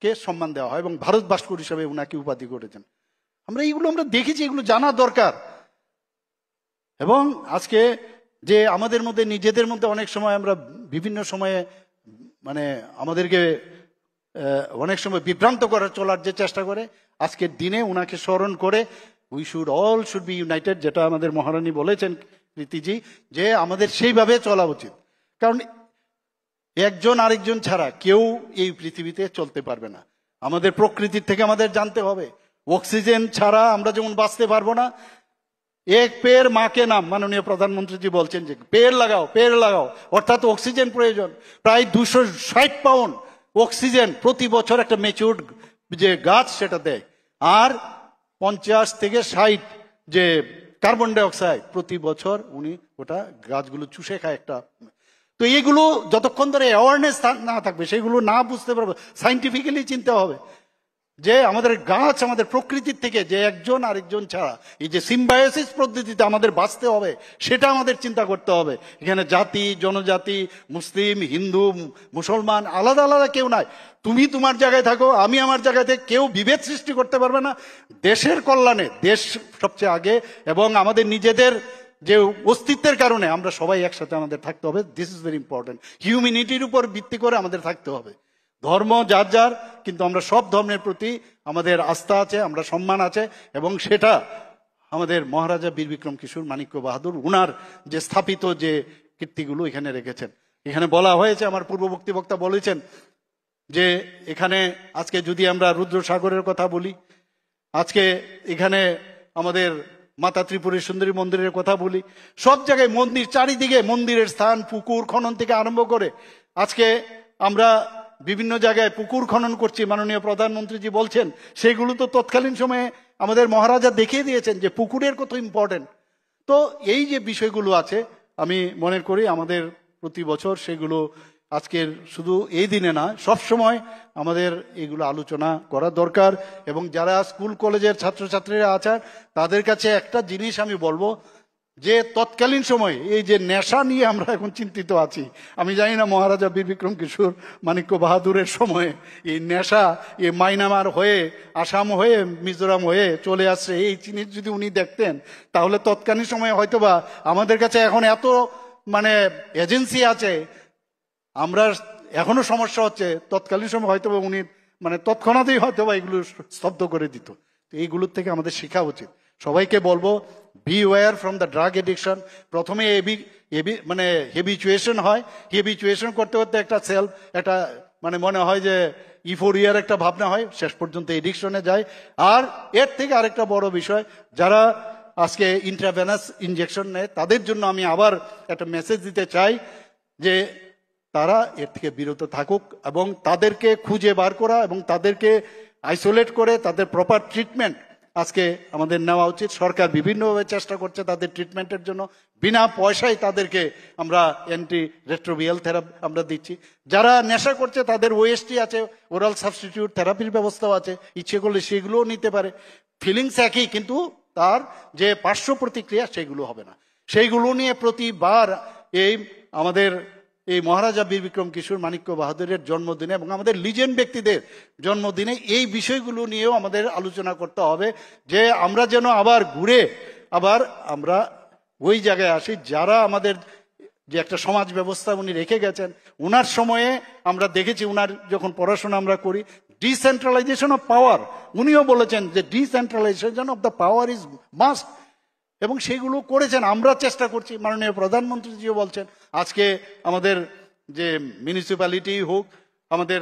কে সম্মান দেওয়া হয় এবং ভারত ভাস্কর হিসাবে উনাকে উপাধি করেছেন। এইগুলো আমরা দেখেছি, এগুলো জানা দরকার। এবং আজকে যে আমাদের মধ্যে নিজেদের মধ্যে অনেক সময় আমরা বিভিন্ন সময়ে আমাদেরকে অনেক সময় বিভ্রান্ত করার চলার যে চেষ্টা করে, আজকের দিনে উনাকে স্মরণ করে উই শুড বি ইউনাইটেড, যেটা আমাদের মহারানী বলেছেন কৃতিজি, যে আমাদের সেইভাবে চলা উচিত। কারণ একজন আরেকজন ছাড়া কেউ এই পৃথিবীতে চলতে পারবে না। আমাদের প্রকৃতির থেকে আমাদের জানতে হবে, অক্সিজেন ছাড়া আমরা যেমন বাঁচতে পারবো না, এক পেড় মাকে নাম, মাননীয় প্রধানমন্ত্রীজি বলছেন যে পেড় লাগাও, পেড় লাগাও, অর্থাৎ অক্সিজেন প্রয়োজন। প্রায় 260 পাউন্ড অক্সিজেন প্রতি বছর একটা ম্যাচিউরড যে গাছ সেটা দেয়, আর 50 থেকে 60 যে কার্বন ডাই অক্সাইড প্রতি বছর উনি ওটা গাছগুলো চুষে খায় একটা। তো এইগুলো যতক্ষণ ধরে অ্যাওয়ারনেস না থাকবে, সেগুলো না বুঝতে পারবো, সাইন্টিফিক্যালি চিনতে হবে যে আমাদের গাছ, আমাদের প্রকৃতির থেকে যে একজন আরেকজন ছাড়া এই যে সিম্বায়োসিস পদ্ধতিতে আমাদের বাঁচতে হবে, সেটা আমাদের চিন্তা করতে হবে। এখানে জাতি জনজাতি, মুসলিম হিন্দু মুসলমান আলাদা আলাদা কেউ নাই। তুমি তোমার জায়গায় থাকো, আমি আমার জায়গায় থেকে, কেউ বিভেদ সৃষ্টি করতে পারবে না। দেশের কল্যাণে দেশ সবচেয়ে আগে, এবং আমাদের নিজেদের যে অস্তিত্বের কারণে আমরা সবাই একসাথে আমাদের থাকতে হবে। This is very important. হিউম্যানিটির উপর ভিত্তি করে আমাদের থাকতে হবে। ধর্ম যার যার, কিন্তু আমরা সব ধর্মের প্রতি আমাদের আস্থা আছে, আমরা সম্মান আছে, এবং সেটা আমাদের মহারাজা বীর বিক্রম কিশোর মাণিক্য বাহাদুর উনার যে স্থাপিত যে কীর্তিগুলো এখানে রেখেছেন। এখানে বলা হয়েছে, আমার পূর্ববর্তী বক্তা বলেছেন যে এখানে আজকে যদি আমরা রুদ্রসাগরের কথা বলি, আজকে এখানে আমাদের মাতা ত্রিপুরের সুন্দরী মন্দিরের কথা বলি, সব জায়গায় মন্দির, চারিদিকে মন্দিরের স্থান, পুকুর খনন থেকে আরম্ভ করে আজকে আমরা বিভিন্ন জায়গায় পুকুর খনন করছি। মাননীয় প্রধানমন্ত্রীজি বলছেন সেগুলো তো তৎকালীন সময়ে আমাদের মহারাজা দেখিয়ে দিয়েছেন যে পুকুরের কত ইম্পর্টেন্ট। তো এই যে বিষয়গুলো আছে, আমি মনে করি আমাদের প্রতি বছর সেগুলো আজকের শুধু এই দিনে না, সব সময় আমাদের এগুলো আলোচনা করা দরকার। এবং যারা স্কুল কলেজের ছাত্রছাত্রীরা আছেন তাদের কাছে একটা জিনিস আমি বলবো, যে তৎকালীন সময়ে এই যে নেশা নিয়ে আমরা এখন চিন্তিত আছি, আমি জানি না মহারাজা বীর বিক্রম কিশোর মাণিক্য বাহাদুরের সময়ে এই নেশা, এই মাইনামার হয়ে, আসাম হয়ে, মিজোরাম হয়ে চলে আসছে, এই জিনিস যদি উনি দেখতেন, তাহলে তৎকালীন সময়ে হয়তোবা আমাদের কাছে এখন এত এজেন্সি আছে, আমরা এখনো সমস্যা হচ্ছে, তৎকালীন সময় হয়তোবা উনি তৎক্ষণাতেই হয়তোবা এগুলো স্তব্ধ করে দিত। তো এইগুলোর থেকে আমাদের শেখা উচিত। সবাইকে বলবো, beware from the drug addiction. প্রথমে হেবিচুয়েশন হয়, হেবিচুয়েশন করতে করতে একটা একটা মনে হয় যে ইফোরিয়ার একটা ভাবনা হয়, শেষ পর্যন্ত এডিকশনে যায়। আর এর থেকে আরেকটা বড় বিষয়, যারা আজকে ইন্ট্রাভেনাস ইনজেকশন নেয়, তাদের জন্য আমি আবার একটা মেসেজ দিতে চাই যে তারা এর থেকে বিরত থাকুক, এবং তাদেরকে খুঁজে বার করা এবং তাদেরকে আইসোলেট করে তাদের প্রপার ট্রিটমেন্ট আজকে আমাদের নেওয়া উচিত। সরকার বিভিন্নভাবে চেষ্টা করছে তাদের ট্রিটমেন্টের জন্য, বিনা পয়সায় তাদেরকে আমরা অ্যান্টি রেট্রোভিয়াল থেরাপি আমরা দিচ্ছি। যারা নেশা করছে তাদের ওএসটি আছে, ওরাল সাবস্টিটিউট থেরাপির ব্যবস্থাও আছে, ইচ্ছে করলে সেগুলোও নিতে পারে। ফিলিংস একই, কিন্তু তার যে পার্শ্ব প্রতিক্রিয়া সেগুলো হবে না। সেইগুলো নিয়ে প্রতিবার এই আমাদের এই মহারাজা বীর বিক্রম কিশোর মাণিক্য বাহাদুরের জন্মদিনে এবং আমাদের লিজেন্ড ব্যক্তিদের জন্মদিনে এই বিষয়গুলো নিয়েও আমাদের আলোচনা করতে হবে, যে আমরা যেন আবার ঘুরে আমরা ওই জায়গায় আসি যারা আমাদের যে একটা সমাজ ব্যবস্থা উনি রেখে গেছেন। উনার সময়ে আমরা দেখেছি, উনার যখন পড়াশোনা আমরা করি, ডিসেন্ট্রালাইজেশন অফ পাওয়ার, উনিও বলেছেন যে decentralisation of the power is must, এবং সেগুলো করেছেন। আমরা চেষ্টা করছি, মাননীয় প্রধানমন্ত্রীজিও বলছেন। আজকে আমাদের যে মিউনিসিপ্যালিটি হোক, আমাদের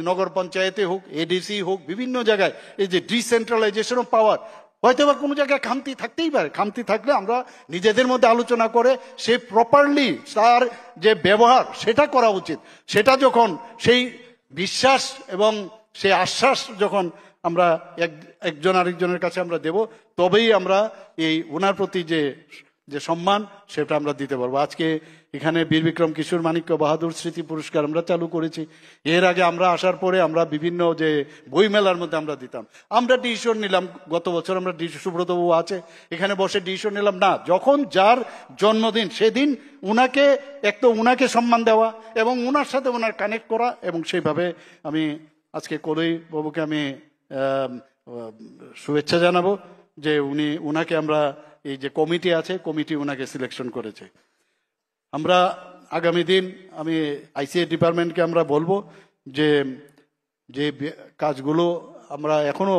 নগর পঞ্চায়েতে হোক, এডিসি হোক, বিভিন্ন জায়গায় এই যে ডিসেন্ট্রালাইজেশন অফ পাওয়ার, হয়তো বা কোনো জায়গায় খামতি থাকতেই পারে। খামতি থাকলে আমরা নিজেদের মধ্যে আলোচনা করে সে প্রপারলি তার যে ব্যবহার সেটা করা উচিত। সেটা যখন সেই বিশ্বাস এবং সেই আশ্বাস যখন আমরা একজন আরেকজনের কাছে আমরা দেব, তবেই আমরা এই ওনার প্রতি যে সম্মান সেটা আমরা দিতে পারবো। আজকে এখানে বীর বিক্রম কিশোর মাণিক্য বাহাদুর স্মৃতি পুরস্কার আমরা চালু করেছি। এর আগে আমরা আসার পরে আমরা বিভিন্ন যে বই মেলার মধ্যে আমরা দিতাম, আমরা ডিসিশন নিলাম, গত বছর আমরা সুব্রতবাবু আছে এখানে বসে ডিসিশন নিলাম, না, যখন যার জন্মদিন সেদিন উনাকে সম্মান দেওয়া এবং উনার সাথে ওনার কানেক্ট করা, এবং সেইভাবে আমি আজকে কলই বাবুকে আমি শুভেচ্ছা জানাবো যে উনাকে আমরা এই যে কমিটি আছে কমিটি উনাকে সিলেকশন করেছে। আমরা আগামী দিন আমি আইসিএ ডিপার্টমেন্টকে আমরা বলবো যে যে কাজগুলো আমরা এখনো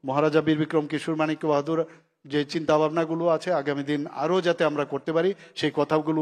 মহারাজা বীর বিক্রম কিশোর মানিক্য বাহাদুর যে চিন্তা ভাবনাগুলো আছে আগামী দিন আরো যাতে আমরা করতে পারি সেই কথাগুলো